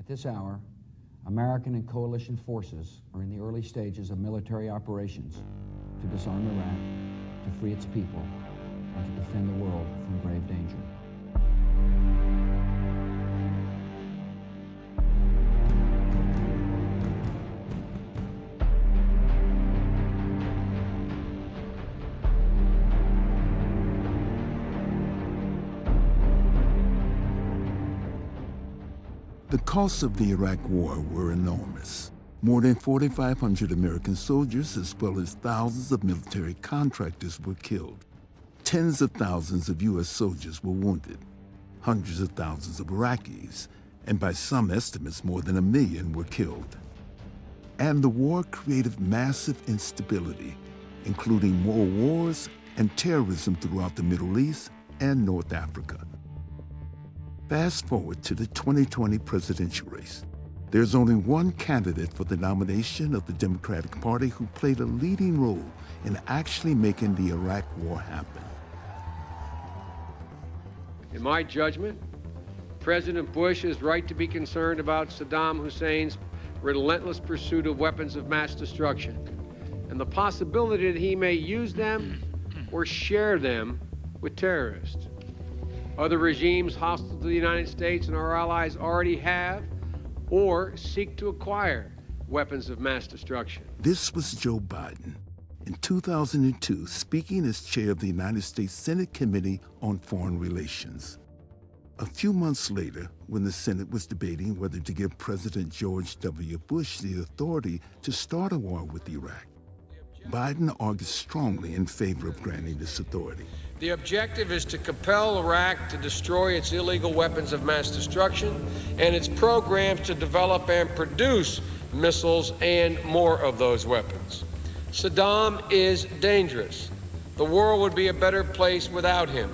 At this hour, American and coalition forces are in the early stages of military operations to disarm Iraq, to free its people, and to defend the world from grave danger. The costs of the Iraq War were enormous. More than 4,500 American soldiers, as well as thousands of military contractors, were killed. Tens of thousands of U.S. soldiers were wounded. Hundreds of thousands of Iraqis, and by some estimates, more than 1 million were killed. And the war created massive instability, including more wars and terrorism throughout the Middle East and North Africa. Fast forward to the 2020 presidential race. There's only one candidate for the nomination of the Democratic Party who played a leading role in actually making the Iraq War happen. In my judgment, President Bush is right to be concerned about Saddam Hussein's relentless pursuit of weapons of mass destruction and the possibility that he may use them or share them with terrorists. Other regimes hostile to the United States and our allies already have or seek to acquire weapons of mass destruction. This was Joe Biden in 2002, speaking as chair of the United States Senate Committee on Foreign Relations. A few months later, when the Senate was debating whether to give President George W. Bush the authority to start a war with Iraq, Biden argued strongly in favor of granting this authority. The objective is to compel Iraq to destroy its illegal weapons of mass destruction and its programs to develop and produce missiles and more of those weapons. Saddam is dangerous. The world would be a better place without him.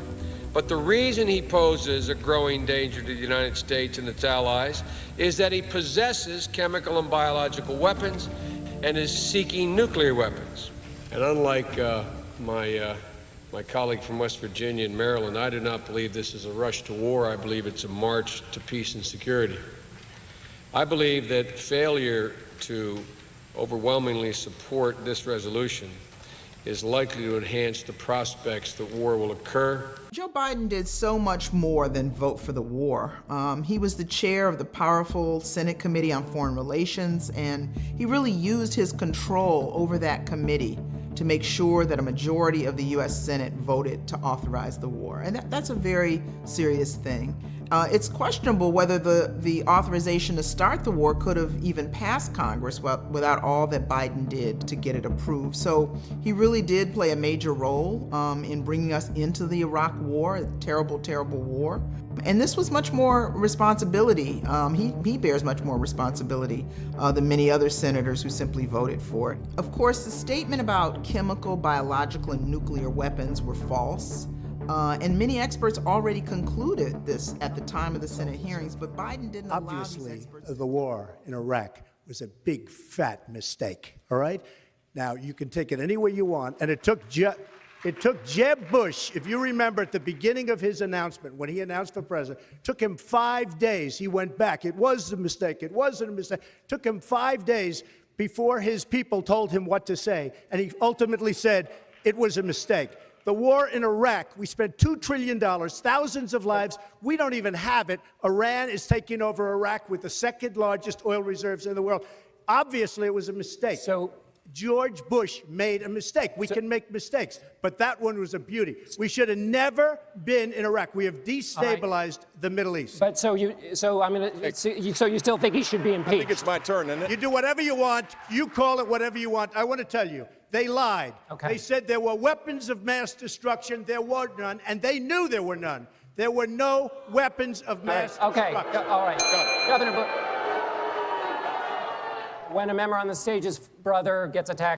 But the reason he poses a growing danger to the United States and its allies is that he possesses chemical and biological weapons and is seeking nuclear weapons. And unlike my colleague from West Virginia and Maryland, I do not believe this is a rush to war. I believe it's a march to peace and security. I believe that failure to overwhelmingly support this resolution is likely to enhance the prospects that war will occur. Joe Biden did so much more than vote for the war. He was the chair of the powerful Senate Committee on Foreign Relations, and he really used his control over that committee to make sure that a majority of the U.S. Senate voted to authorize the war. And that's a very serious thing. It's questionable whether the authorization to start the war could have even passed Congress without all that Biden did to get it approved. So he really did play a major role in bringing us into the Iraq War, a terrible, terrible war. And this was much more responsibility. He bears much more responsibility than many other senators who simply voted for it. Of course, the statement about chemical, biological, and nuclear weapons were false. And many experts already concluded this at the time of the Senate hearings, but Biden didn't allow these experts. Obviously, the war in Iraq was a big, fat mistake, all right? Now, you can take it any way you want, and it took Jeb Bush, if you remember at the beginning of his announcement, when he announced for president, took him 5 days. He went back. It was a mistake. It wasn't a mistake. Took him 5 days before his people told him what to say, and he ultimately said it was a mistake. The war in Iraq, we spent $2 trillion, thousands of lives. We don't even have it. Iran is taking over Iraq with the second largest oil reserves in the world. Obviously, it was a mistake. So George Bush made a mistake. We can make mistakes, but that one was a beauty. We should have never been in Iraq. We have destabilized the Middle East. But so you still think he should be impeached? I think it's my turn, isn't it? You do whatever you want. You call it whatever you want. I want to tell you, they lied. Okay. They said there were weapons of mass destruction. There were none, and they knew there were none. There were no weapons of mass destruction. Okay, all right. Governor, when a member on the stage's brother gets attacked,